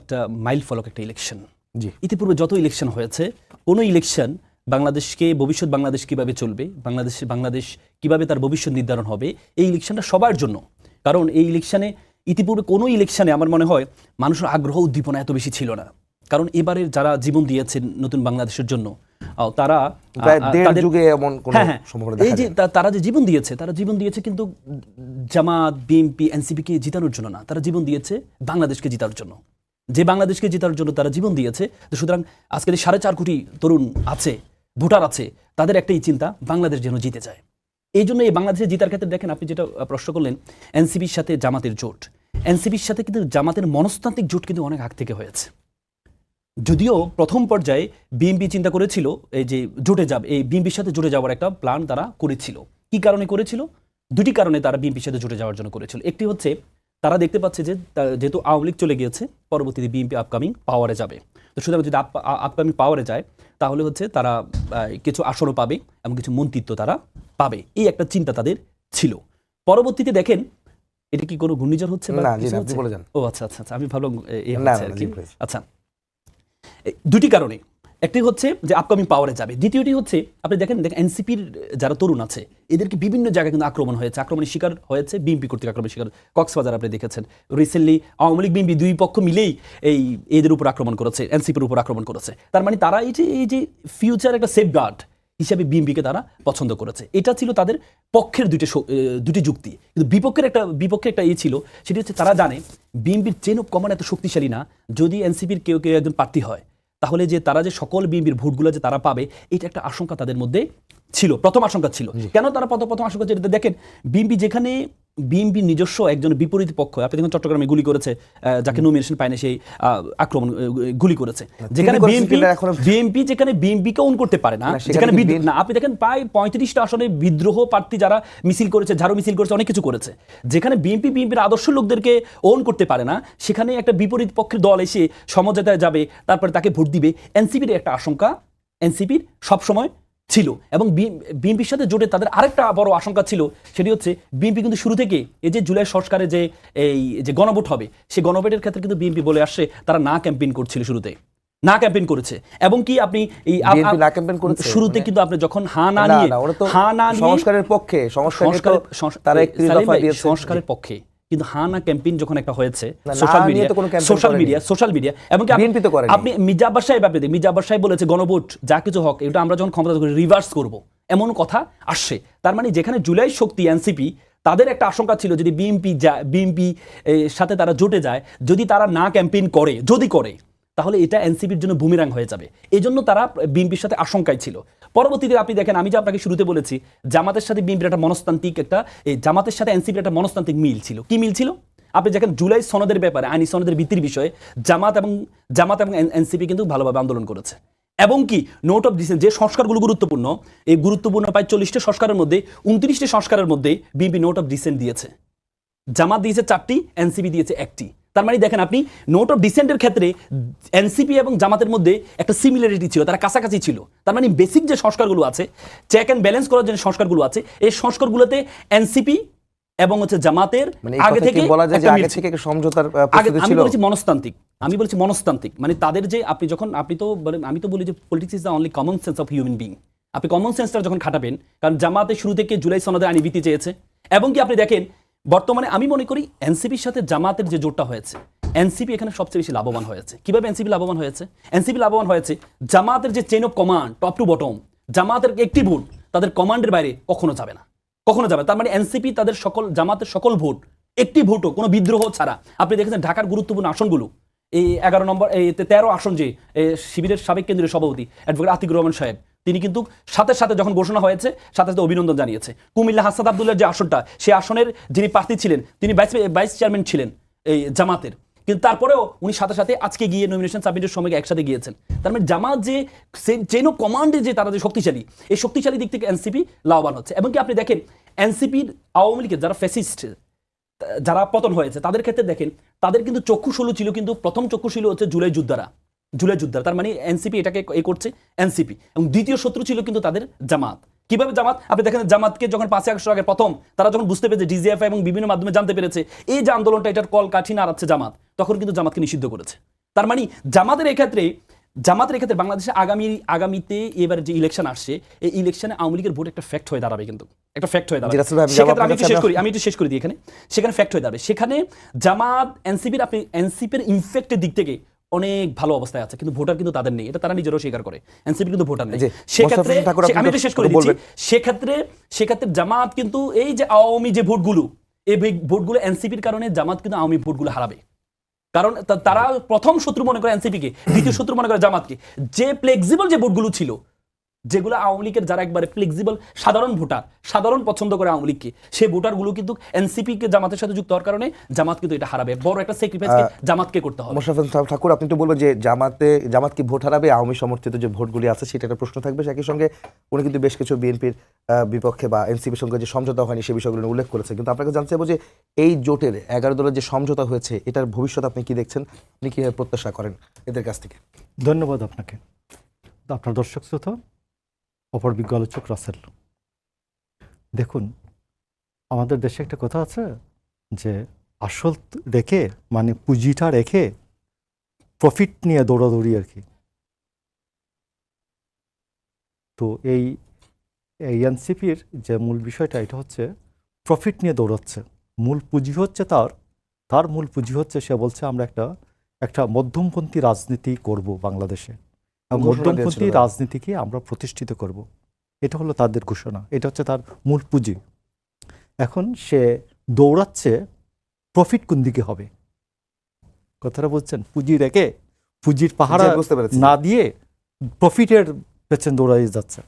একটা মাইল ফলক একটা ইলেকশন। ইতিপূর্বে যত ইলেকশন হয়েছে, কোনো ইলেকশন বাংলাদেশকে ভবিষ্যৎ বাংলাদেশ কিভাবে চলবে, বাংলাদেশ কিভাবে তার ভবিষ্যৎ নির্ধারণ হবে, এই ইলেকশনটা সবার জন্য। কারণ এই ইলেকশনে ইতিপূর্বে কোনো ইলেকশনে আমার মনে হয় মানুষের আগ্রহ উদ্দীপনা এত বেশি ছিল না। কারণ এবারের যারা জীবন দিয়েছেন নতুন বাংলাদেশের জন্য, তারা এই যে তারা যে জীবন দিয়েছে, তারা জীবন দিয়েছে কিন্তু জামাত, বিএনপি, এনসিপিকে জিতানোর জন্য না, তারা জীবন দিয়েছে বাংলাদেশকে জিতার জন্য। যে বাংলাদেশকে জেতার জন্য তারা জীবন দিয়েছে, সুতরাং আজকের 4.5 কোটি তরুণ আছে, ভোটার আছে, তাদের একটাই চিন্তা, বাংলাদেশ যেন জিতে যায়। এই জন্য এই বাংলাদেশে জিতার ক্ষেত্রে দেখেন, আপনি যেটা প্রশ্ন করলেন, এনসিপির সাথে জামাতের জোট, এনসিপির সাথে কিন্তু জামাতের মনস্তান্ত্রিক জোট কিন্তু অনেক আগ থেকে হয়েছে। যদিও প্রথম পর্যায়ে বিএনপি চিন্তা করেছিল এই যে জোটে যাবে, এই বিএনপির সাথে জোটে যাওয়ার একটা প্ল্যান তারা করেছিল। কি কারণে করেছিল? দুটি কারণে তারা বিএনপির সাথে জোটে যাওয়ার জন্য করেছিল। একটি হচ্ছে তারা দেখতে পাচ্ছে যে যেহেতু আওয়ামী লীগ চলে গিয়েছে, পরবর্তীতে বিএনপি আপকামিং পাওয়ারে যাবে, তো সুতরাং যদি আপকামিং পাওয়ারে যায় তাহলে হচ্ছে তারা কিছু আসনও পাবে এবং কিছু মন্ত্রিত্ব তারা পাবে, এই একটা চিন্তা তাদের ছিল। পরবর্তীতে দেখেন, এটা কি কোনো ঘূর্ণিঝড় হচ্ছে? ও আচ্ছা আচ্ছা আচ্ছা, আমি ভাবলাম আচ্ছা। দুটি কারণে, একটি হচ্ছে যে আপকামিং পাওয়ারে যাবে, দ্বিতীয়টি হচ্ছে আপনি দেখেন এনসিপির যারা তরুণ আছে এদেরকে বিভিন্ন জায়গায় কিন্তু আক্রমণ হয়েছে, আক্রমণের শিকার হয়েছে বিএনপি কর্তৃক আক্রমণের শিকার। কক্সবাজার আপনি দেখেছেন রিসেন্টলি আওয়ামী লীগ বিএনপি দুই পক্ষ মিলেই এদের উপর আক্রমণ করেছে, এনসিপির উপর আক্রমণ করেছে। তার মানে তারা এই যে ফিউচার একটা সেফগার্ড হিসাবে বিএনপিকে তারা পছন্দ করেছে। এটা ছিল তাদের পক্ষের দুটি যুক্তি। কিন্তু বিপক্ষে একটা ছিল, সেটি হচ্ছে তারা জানে বিএনপির চেন অফ কমান্ড এত শক্তিশালী না, যদি এনসিপির কেউ একজন প্রার্থী হয় তাহলে যে তারা যে সকল বিএনপির ভোটগুলো যে তারা পাবে, এটা একটা আশঙ্কা তাদের মধ্যে ছিল, প্রথম আশঙ্কা ছিল। কেন তারা প্রথম আশঙ্কা ছিল? দেখেন, বিএনপি যেখানে বিএনপির নিজস্ব একজন বিপরীত পক্ষ, আপনি দেখুন চট্টগ্রামে গুলি করেছে, যাকে নমিনেশন পায়নি সেই আক্রমণ গুলি করেছে, যেখানে বিএনপি যেখানে বিএনপিকে ওন করতে পারে না, যেখানে না, আপনি দেখেন প্রায় 35টা আসনে বিদ্রোহ প্রার্থী যারা মিছিল করেছে, ঝাড়ু মিছিল করেছে, অনেক কিছু করেছে। যেখানে বিএনপির আদর্শ লোকদেরকে ওন করতে পারে না, সেখানে একটা বিপরীত পক্ষের দল এসে সমঝোতায় যাবে, তারপরে তাকে ভোট দিবে। এনসিপির একটা আশঙ্কা এনসিপির সবসময় ছিল, এবং বিএনপির সাথে জোটে তাদের আরেকটা বড় আশঙ্কা ছিল, সেটি হচ্ছে বিএনপি কিন্তু শুরু থেকে এই যে জুলাই সংস্কারে যে গণভোট হবে, সেই গণভোটের ক্ষেত্রে কিন্তু বিএনপি বলে আসছে তারা না ক্যাম্পেইন করছিল, শুরুতে না ক্যাম্পেইন করেছে। এবং কি আপনি এই শুরুতে কিন্তু আপনি যখন সংস্কারের পক্ষে, সংস্কারের পক্ষে, কিন্তু হানা ক্যাম্পেইন যখন একটা হয়েছে সোশ্যাল মিডিয়া এবং আপনি মির্জা আব্বাস সাহেব বলেছে গণভোট যা কিছু হোক, এটা আমরা যখন ক্ষমতা রিভার্স করব, এমন কথা আসছে। তার মানে যেখানে জুলাই শক্তি এনসিপি, তাদের একটা আশঙ্কা ছিল যদি বিএনপি সাথে তারা জোটে যায়, যদি তারা না ক্যাম্পেইন করে, যদি করে, তাহলে এটা এনসিপির জন্য বুমেরাং হয়ে যাবে। এই জন্য তারা বিএনপির সাথে আশঙ্কায় ছিল। পরবর্তীতে আপনি দেখেন, আমি যে আপনাকে শুরুতে বলেছি, জামাতের সাথে বিএনপির একটা মনস্তান্ত্রিক জামাতের সাথে এনসিপির একটা মনস্তান্ত্রিক মিল ছিল। কি মিল ছিল? আপনি দেখেন জুলাই সনদের ব্যাপারে, আইনি সনদের ভিত্তির বিষয়ে জামাত এবং এনসিপি কিন্তু ভালোভাবে আন্দোলন করেছে। এবং কি নোট অফ ডিসেন্ট, যে সংস্কারগুলো গুরুত্বপূর্ণ, এই গুরুত্বপূর্ণ প্রায় 40টা সংস্কারের মধ্যে 29টি সংস্কারের মধ্যে বিএনপি নোট অফ ডিসেন্ট দিয়েছে। জামাত দিয়েছে 4টি, এনসিপি দিয়েছে 1টি। তার মানে দেখেন আপনি নোট অফ ডিসেন্টের ক্ষেত্রে এনসিপি এবং জামাতের মধ্যে একটা সিমিলারিটি ছিল, তারা কাছাকাছি ছিল। তার মানে বেসিক যে সংস্কারগুলো আছে, চেক অ্যান্ড ব্যালেন্স করার যে সংস্কারগুলো আছে, এই সংস্কারগুলোতে এনসিপি এবং হচ্ছে জামাতের আগে থেকে বলা যায় যে আগে থেকে সমঝোতার প্রস্তুতি ছিল। আমি বলছি মনস্তান্ত্রিক, মানে তাদের যে আমি তো বলি যে politics is the only common sense of human being. আপনি কমন সেন্সটা যখন খাটাবেন, কারণ জামাতে শুরু থেকে জুলাই সনদের আইনি ভিত্তি চেয়েছে, এবং কি আপনি দেখেন বর্তমানে আমি মনে করি এনসিপির সাথে জামাতের যে জোটটা হয়েছে, এনসিপি এখানে সবচেয়ে বেশি লাভবান হয়েছে। কিভাবে এনসিপি লাভবান হয়েছে? এনসিপি লাভবান হয়েছে জামাতের যে chain of command, top to bottom, জামাতের একটি ভোট তাদের কমান্ডের বাইরে কখনো যাবে না। তার মানে এনসিপি তাদের জামাতের সকল ভোট, একটি ভোটও কোনো বিদ্রোহ ছাড়া। আপনি দেখেছেন ঢাকার গুরুত্বপূর্ণ আসনগুলো, এই 11 নম্বর, এই 13 আসন, যে শিবিরের সাবেক কেন্দ্রীয় সভাপতি অ্যাডভোকেট আতিকুর রহমান সাহেব, তিনি কিন্তু সাথে যখন ঘোষণা হয়েছে সাথে অভিনন্দন জানিয়েছে। কুমিল্লা হাসাদ আবদুল্লাহর যে আসনটা, সেই আসনের যিনি প্রার্থী ছিলেন, তিনি ভাইস চেয়ারম্যান ছিলেন এই জামাতের, কিন্তু তারপরেও উনি সাথে আজকে গিয়ে নমিনেশন সাবমিটের সময় একসাথে গিয়েছেন। তার মানে জামাত যে চেইন অফ কমান্ডে যে তারা যে শক্তিশালী, এই শক্তিশালী দিক থেকে এনসিপি লাভবান হচ্ছে। এবং কি আপনি দেখেন এনসিপির আওয়ামী লীগের যারা ফ্যাসিস্ট, যারা পতন হয়েছে, তাদের ক্ষেত্রে দেখেন তাদের কিন্তু চক্ষুশূল ছিল, কিন্তু প্রথম চক্ষুশূল হচ্ছে জুলাই যোদ্ধারা। তার মানে এনসিপি এটাকে করছে এনসিপি, এবং দ্বিতীয় শত্রু ছিল কিন্তু তাদের জামাত। কিভাবে জামাত? আপনি দেখেন জামাতকে যখন 5 আগস্ট আগে প্রথম তারা যখন বুঝতে পেরেছে, ডিজিএফআই এবং বিভিন্ন মাধ্যমে জানতে পেরেছে এই যে আন্দোলনটা, এটার কল কাঠি নাড়াচ্ছে জামাত, তখন কিন্তু জামাতকে নিষিদ্ধ করেছে। তার মানে জামাতের এক্ষেত্রে বাংলাদেশে আগামীতে এবার যে ইলেকশন আসছে, এই ইলেকশনে আওয়ামী লীগের ভোট একটা ফ্যাক্ট হয়ে দাঁড়াবে, কিন্তু একটা ফ্যাক্ট হয়ে দাঁড়াবে। সেক্ষেত্রে আমি একটু শেষ করি দিই, সেখানে ফ্যাক্ট হয়ে দাঁড়াবে। সেখানে জামাত এনসিপির ইনফেক্টের দিক থেকে অনেক ভালো অবস্থায় আছে, কিন্তু ভোটার কিন্তু তাদের নেই, এটা তারা নিজেরও স্বীকার করে। এনসিপি কিন্তু ভোটার নেই। সেক্ষেত্রে আমি একটু শেষ করে দিচ্ছি, সেক্ষেত্রে জামাত কিন্তু এই যে আওয়ামী যে ভোটগুলো, এই ভোটগুলো এনসিপির কারণে জামাত কিন্তু আওয়ামী ভোটগুলো হারাবে। কারণ তারা প্রথম শত্রু মনে করে এনসিপিকে, দ্বিতীয় শত্রু মনে করে জামাতকে। যে ফ্লেক্সিবল যে ভোটগুলো ছিল, যেগুলো আওয়ামী লীগের যারা একবারে ফ্লেক্সিবল সাধারণ ভোটার, সাধারণ পছন্দ করে আওয়ামী লীগকে, সেই ভোটারগুলো কিন্তু এনসিপিকে জামাতের সাথে যুক্ত হওয়ার কারণে জামাত কিন্তু এটা হারাবে। বড় একটা স্যাক্রিফাইস জামাতকে করতে হবে। মোশাররফ ঠাকুর, আপনি তো বলবেন যে জামাত কি ভোট হারাবে, আওয়ামী সমর্থিত যে ভোটগুলি আছে সেটা একটা প্রশ্ন থাকবে। একই সঙ্গে উনি কিন্তু বেশ কিছু বিএনপির বিপক্ষে বা এনসিপির সঙ্গে যে সমঝোতা হয়নি সেই বিষয়গুলো উল্লেখ করেছে। কিন্তু আপনাকে জানতে চাইবো যে এই জোটের 11 দলের যে সমঝোতা হয়েছে, এটার ভবিষ্যৎ আপনি কি দেখছেন, আপনি কি প্রত্যাশা করেন এদের কাছ থেকে? ধন্যবাদ আপনাকে। আপনার দর্শক শ্রোতা, অপর বিজ্ঞ আলোচক রাসেল, দেখুন, আমাদের দেশে একটা কথা আছে যে আসল রেখে, মানে পুঁজিটা রেখে প্রফিট নিয়ে দৌড়াদৌড়ি আর কি। তো এই এনসিপির যে মূল বিষয়টা, এটা হচ্ছে প্রফিট নিয়ে দৌড়াচ্ছে। মূল পুঁজি হচ্ছে তার মূল পুঁজি হচ্ছে, সে বলছে আমরা একটা মধ্যমপন্থী রাজনীতি করব বাংলাদেশে, মধ্যমপন্থী রাজনীতিকে আমরা প্রতিষ্ঠিত করব। এটা হলো তাদের ঘোষণা, এটা হচ্ছে তার মূল পুঁজি। এখন সে দৌড়াচ্ছে প্রফিট কোন দিকে হবে, কথাটা বলছেন? পুঁজি রেখে, পুঁজির পাহারা না দিয়ে প্রফিটের পেছনে দৌড়াই যাচ্ছে।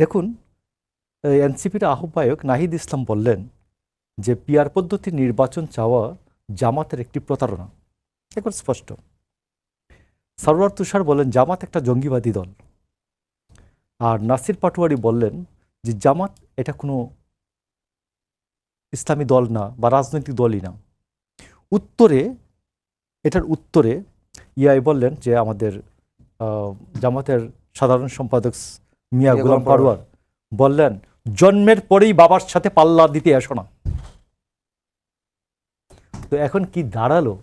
দেখুন, এনসিপির আহ্বায়ক নাহিদ ইসলাম বললেন যে পিআর পদ্ধতির নির্বাচন চাওয়া জামাতের একটি প্রতারণা, এখন স্পষ্ট। সরওয়ার তুষার বলেন জামাত একটা জঙ্গিবাদী দল। আর নাসির পাটোয়ারি বললেন যে জামাত এটা কোনো ইসলামী দল না বা রাজনৈতিক দলই না। এটার উত্তরে ইয়াই বললেন যে আমাদের জামাতের সাধারণ সম্পাদক মিয়া গোলাম পারওয়ার বললেন, জন্মের পরেই বাবার সাথে পাল্লা দিতে এসো না। তো এখন কি দাঁড়ালো,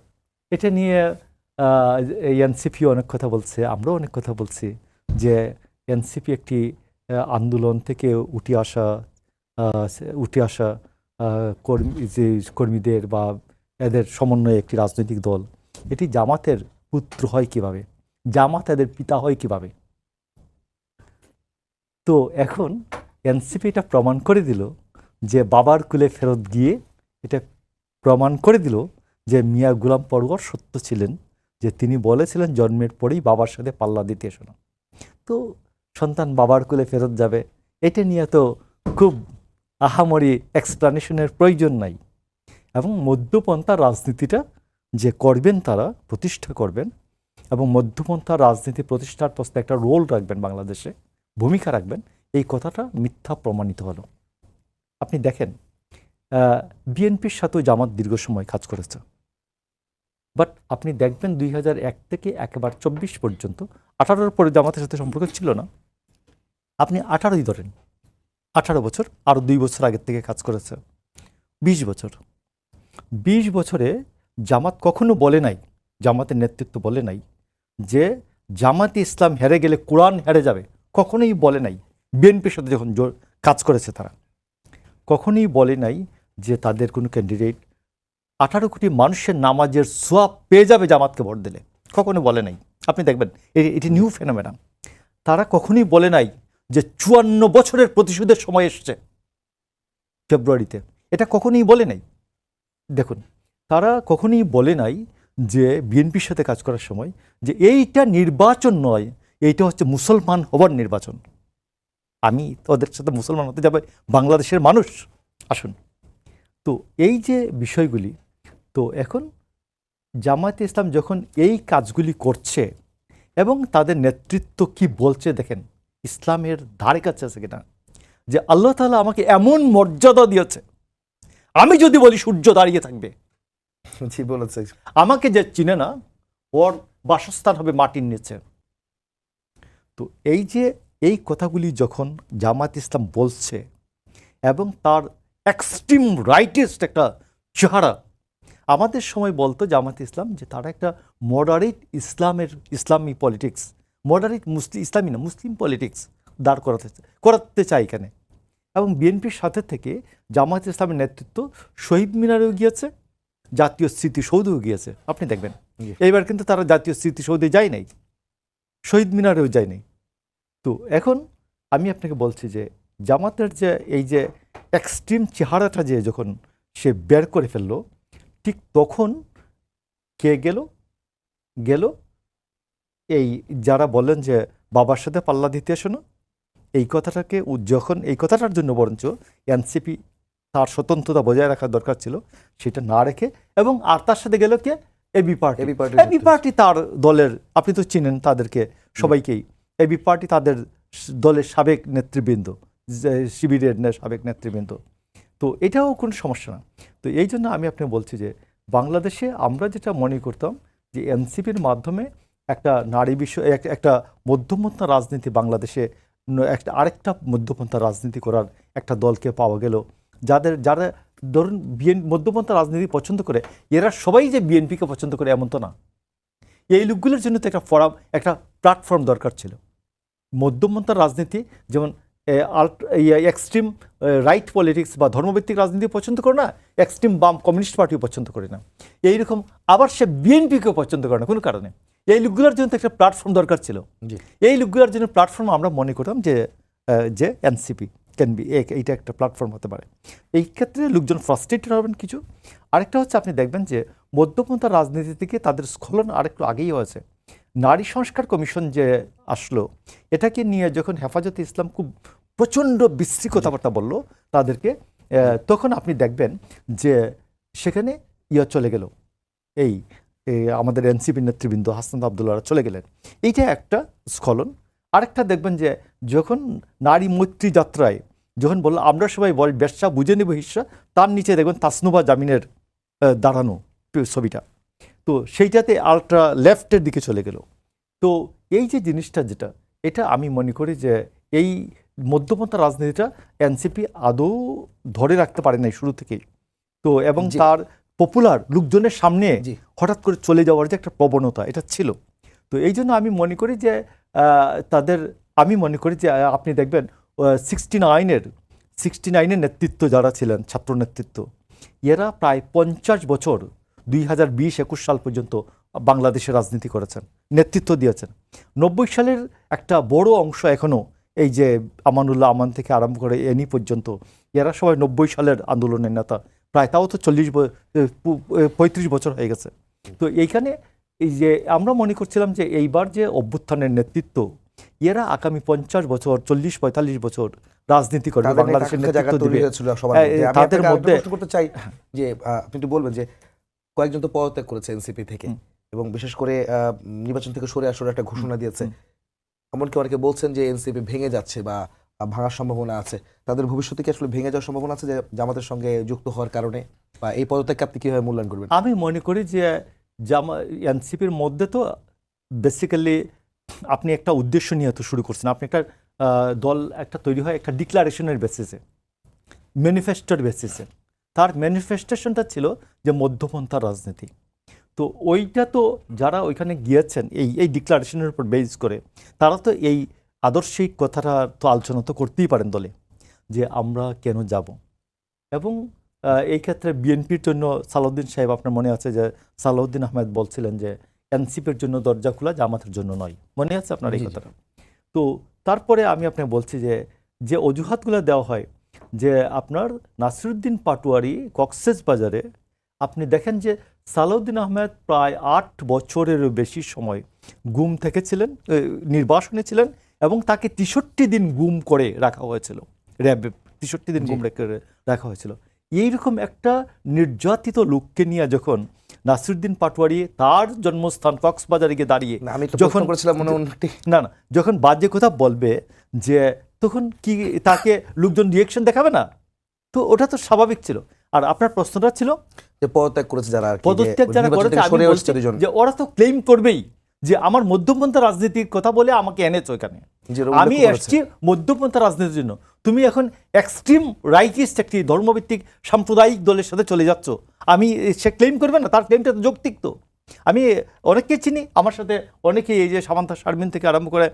এটা নিয়ে এনসিপি অনেক কথা বলছে, আমরাও অনেক কথা বলছি যে এনসিপি একটি আন্দোলন থেকে উঠে আসা কর্মীদের বা এদের সমন্বয়ে একটি রাজনৈতিক দল। এটি জামাতের পুত্র হয় কিভাবে, জামাত এদের পিতা হয় কিভাবে? তো এখন এনসিপি এটা প্রমাণ করে দিল যে বাবার কুলে ফেরত গিয়ে এটা প্রমাণ করে দিল যে মিয়া গোলাম পরওয়ার সত্য ছিলেন, যে তিনি বলেছিলেন জন্মের পরেই বাবার সাথে পাল্লা দিতে এসো না। তো সন্তান বাবার কুলে ফেরত যাবে, এটা নিয়ে তো খুব আহামরি এক্সপ্লানেশনের প্রয়োজন নাই। এবং মধ্যপন্থা রাজনীতিটা যে করবেন, তারা প্রতিষ্ঠা করবেন এবং মধ্যপন্থা রাজনীতি প্রতিষ্ঠার প্রশ্নে একটা রোল রাখবেন, বাংলাদেশে ভূমিকা রাখবেন, এই কথাটা মিথ্যা প্রমাণিত হলো। আপনি দেখেন, বিএনপির সাথেও জামাত দীর্ঘ সময় কাজ করেছে, বাট আপনি দেখবেন 2001 থেকে একেবারে 24 পর্যন্ত, 18-র পরে জামাতের সাথে সম্পর্ক ছিল না। আপনি 18ই ধরেন, 18 বছর, আরও 2 বছর আগের থেকে কাজ করেছে, 20 বছর। 20 বছরে জামাত কখনো বলে নাই, জামাতের নেতৃত্ব বলে নাই যে জামাতে ইসলাম হেরে গেলে কোরআন হেরে যাবে, কখনোই বলে নাই। বিএনপির সাথে যখন কাজ করেছে তারা কখনোই বলে নাই যে তাদের কোনো ক্যান্ডিডেট 18 কোটি মানুষের নামাজের সোয়াব পেয়ে যাবে জামাতকে ভোট দিলে, কখনো বলে নাই। আপনি দেখবেন এটি নিউ ফেনোমেনা। তারা কখনোই বলে নাই যে 54 বছরের প্রতিশোধের সময় এসছে ফেব্রুয়ারিতে, এটা কখনোই বলে নাই। দেখুন, তারা কখনোই বলে নাই যে বিএনপির সাথে কাজ করার সময় যে এইটা নির্বাচন নয়, এইটা হচ্ছে মুসলমান হবার নির্বাচন, আমি ওদের সাথে মুসলমান হতে যাবে বাংলাদেশের মানুষ, আসুন। তো এই যে বিষয়গুলি, তো এখন জামায়াতে ইসলাম যখন এই কাজগুলি করছে এবং তাদের নেতৃত্ব কি বলছে দেখেন, ইসলামের ধারে কাছে আছে কিনা, যে আল্লাহ তাআলা আমাকে এমন মর্যাদা দিয়েছে, আমি যদি বলি সূর্য দাঁড়িয়ে থাকবে, বলেছে আমাকে যে চিনে না ওর বাসস্থান হবে মাটির নিচে। তো এই কথাগুলি যখন জামায়াত ইসলাম বলছে এবং তার এক্সট্রিম রাইটেস্ট একটা চেহারা, আমাদের সময় বলতো জামাতে ইসলাম যে তারা একটা মডারেট ইসলামী পলিটিক্স, মডারেট ইসলামী না মুসলিম পলিটিক্স দাঁড় করাতে চায় এখানে। এবং বিএনপির সাথে থেকে জামায়াত ইসলামের নেতৃত্ব শহীদ মিনারেও গিয়েছে, জাতীয় স্মৃতিসৌধেও গিয়েছে। আপনি দেখবেন এইবার কিন্তু তারা জাতীয় স্মৃতিসৌধে যায় নাই, শহীদ মিনারেও যায় নাই। তো এখন আমি আপনাকে বলছি যে জামাতের যে এই যে এক্সট্রিম চেহারাটা যে যখন সে বের করে ফেললো, ঠিক তখন কে গেল এই যারা বলেন যে বাবার সাথে পাল্লা দিতে এসো না, এই কথাটাকে যখন এই কথাটার জন্য বরঞ্চ এনসিপি তার স্বতন্ত্রতা বজায় রাখার দরকার ছিল, সেটা না রেখে, এবং আর তার সাথে গেল কে এবি পার্টি তার দলের, আপনি তো চিনেন তাদেরকে সবাইকেই, এবি পার্টি তাদের দলের সাবেক নেতৃবৃন্দ, শিবিরের সাবেক নেতৃবৃন্দ। তো এটাও কোনো সমস্যা না। তো এই জন্য আমি আপনাকে বলছি যে বাংলাদেশে আমরা যেটা মনে করতাম যে এনসিপির মাধ্যমে একটা নারী বিষয় একটা মধ্যপন্থা রাজনীতি বাংলাদেশে আরেকটা মধ্যপন্থা রাজনীতি করার একটা দলকে পাওয়া গেল, যারা ধরুন মধ্যপন্থা রাজনীতি পছন্দ করে, এরা সবাই যে বিএনপিকে পছন্দ করে এমন তো না। এই লোকগুলোর জন্য তো একটা ফোরাম, একটা প্ল্যাটফর্ম দরকার ছিল। মধ্যপন্থা রাজনীতি যেমন এক্সট্রিম রাইট পলিটিক্স বা ধর্মভিত্তিক রাজনীতি পছন্দ করে না, এক্সট্রিম বাম কমিউনিস্ট পার্টিও পছন্দ করে না, এইরকম আবার সে বিএনপিকেও পছন্দ করে না কোনো কারণে। এই লোকগুলোর জন্য তো একটা প্ল্যাটফর্ম দরকার ছিল। এই লোকগুলোর জন্য প্ল্যাটফর্ম আমরা মনে করতাম যে এনসিপি ক্যান বি, এইটা একটা প্ল্যাটফর্ম হতে পারে। এই ক্ষেত্রে লোকজন ফ্রাস্ট্রেটেড হবেন কিছু। আরেকটা হচ্ছে আপনি দেখবেন যে মধ্যপন্থা রাজনীতি থেকে তাদের স্খলন আরেকটু আগেই হয়েছে। নারী সংস্কার কমিশন যে আসলো, এটাকে নিয়ে যখন হেফাজতে ইসলাম খুব প্রচণ্ড বিশ্রী কথাবার্তা বললো তাদেরকে, তখন আপনি দেখবেন যে সেখানে চলে গেল এই আমাদের এনসিপি নেতৃবৃন্দ হাসনাত আবদুল্লাহরা চলে গেলেন, এইটা একটা স্খলন। আরেকটা দেখবেন যে যখন নারী মৈত্রী যাত্রায় যখন বললো আমরা সবাই ব্যবসা বুঝে নেব হিস্সা, তার নিচে দেখবেন তাসনুভা জামিনের দাঁড়ানো ছবিটা, তো সেইটাতে আলট্রা লেফটের দিকে চলে গেল। তো এই যে জিনিসটা যেটা, এটা আমি মনে করি যে এই মধ্যপন্থা রাজনীতিটা এনসিপি আদৌ ধরে রাখতে পারে নাই শুরু থেকেই। তো এবং তার পপুলার লোকজনের সামনে হঠাৎ করে চলে যাওয়ার যে একটা প্রবণতা এটা ছিল। তো এই জন্য আমি মনে করি যে আমি মনে করি যে আপনি দেখবেন 69-এর নেতৃত্ব যারা ছিলেন, ছাত্র নেতৃত্ব, এরা প্রায় 50 বছর 2020-21 সাল পর্যন্ত বাংলাদেশের রাজনীতি করেছেন, নেতৃত্ব দিয়েছেন। 90 সালের একটা বড় অংশ এখনও এই যে আমানুল্লাহ আমান থেকে আরম্ভ করে এনি পর্যন্ত, এরা সবাই 90 সালের আন্দোলনের নেতা, প্রায় তাও তো 35 বছর হয়ে গেছে। তো এইখানে এই যে আমরা মনে করছিলাম যে এইবার যে অভ্যুত্থানের নেতৃত্ব, এরা আগামী 50 বছর 40-45 বছর রাজনীতি করবে, বাংলাদেশের নেতৃত্ব দিবে। তাদের মধ্যে করতে চাই যে আপনি একটু বলবেন যে কয়েকজন তো পদত্যাগ করেছে এনসিপি থেকে, এবং বিশেষ করে নির্বাচন থেকে সরে আসার একটা ঘোষণা দিয়েছে। এমনকি অনেকে বলছেন যে এনসিপি ভেঙে যাচ্ছে বা ভাঙার সম্ভাবনা আছে। তাদের ভবিষ্যতে কি আসলে ভেঙে যাওয়ার সম্ভাবনা আছে যে জামাতের সঙ্গে যুক্ত হওয়ার কারণে, বা এই পদত্যাগকে আপনি কিভাবে মূল্যায়ন করবেন? আমি মনে করি যে এনসিপির মধ্যে তো বেসিক্যালি আপনি একটা উদ্দেশ্য নিয়ে তো শুরু করছেন, আপনি একটা দল একটা তৈরি হয় একটা ডিক্লারেশনের বেসিসে, ম্যানিফেস্টোর বেসিসে। তার ম্যানিফেস্টেশনটা ছিল যে মধ্যপন্থা রাজনীতি। তো ওইটা তো যারা ওইখানে গিয়েছেন এই ডিক্লারেশনের উপর বেস করে, তারা তো এই আদর্শিক কথাটা তো আলোচনা তো করতেই পারেন দলে, যে আমরা কেন যাব। এবং এই ক্ষেত্রে বিএনপির জন্য সালাউদ্দিন সাহেব, আপনার মনে আছে যে সালাউদ্দিন আহমেদ বলছিলেন যে এনসিপির জন্য দরজা খোলা, জামাতের জন্য নয়, মনে আছে আপনার এই কথাটা? তো তারপরে আমি আপনাকে বলছি যে অজুহাতগুলো দেওয়া হয় যে আপনার নাসিরুদ্দিন পাটোয়ারি কক্সেস বাজারে, আপনি দেখেন যে সালাউদ্দিন আহমেদ প্রায় 8 বছরেরও বেশি সময় গুম থেকেছিলেন, নির্বাসনে ছিলেন, এবং তাকে 63 দিন গুম করে রাখা হয়েছিল, র্যাবে 63 দিন গুম রেখে রাখা হয়েছিল। এইরকম একটা নির্যাতিত লোককে নিয়ে যখন নাসিরুদ্দিন পাটোয়ারি তার জন্মস্থান কক্সবাজারে গিয়ে দাঁড়িয়ে যখন বাজে কথা বলবে, যে তখন কি তাকে লোকজন রিয়েকশন দেখাবে না? তো ওটা তো স্বাভাবিক ছিল। আর আপনার প্রশ্নটা ছিল যে পদত্যাগ করেছে যারা করেছে, যে ওরা তো ক্লেম করবেই যে আমার মধ্যপন্থা রাজনীতির কথা বলে আমাকে এনেছো এখানে। জি, উল্লেখ আমি করেছে। এসছি মধ্যপন্থা রাজনীতির জন্য। তুমি এখন এক্সট্রিম রাইটিস্ট একটি ধর্মভিত্তিক সাম্প্রদায়িক দলের সাথে চলে যাচ্ছ। আমি সে ক্লেম করবে না, তার ক্লেমটা তো যৌক্তিক তো। আমি অনেককে চিনি, আমার সাথে অনেকেই এই যে সামান্থা শারমিন থেকে আরম্ভ করে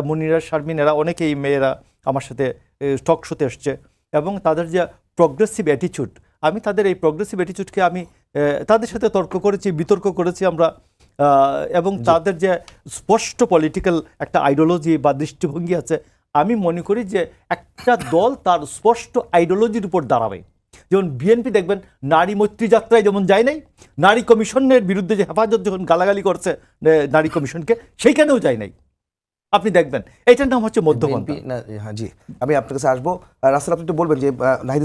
মনিরা শারমিন, এরা অনেকেই মেয়েরা আমার সাথে টক শোতে এসছে, এবং তাদের যে প্রগ্রেসিভ অ্যাটিচিউড, আমি তাদের এই প্রগ্রেসিভ অ্যাটিচিউডকে আমি তাদের সাথে তর্ক করেছি, বিতর্ক করেছি আমরা, এবং তাদের যে স্পষ্ট পলিটিক্যাল একটা আইডিওলজি বা দৃষ্টিভঙ্গি আছে, আমি মনে করি যে একটা দল তার স্পষ্ট আইডিওলজির উপর দাঁড়াবে। যেমন বিএনপি দেখবেন নারী মৈত্রী যাত্রায় যেমন যায় নাই, নারী কমিশনের বিরুদ্ধে যে হেফাজত যখন গালাগালি করছে নারী কমিশনকে, সেইখানেও যায় নাই। আপনি দেখবেন এটার নাম হচ্ছে মধ্যপন্থা। হ্যাঁ জি, আমি আপনার কাছে আসবো। রাসেল, আপনি একটু বলবেন যে নাহিদ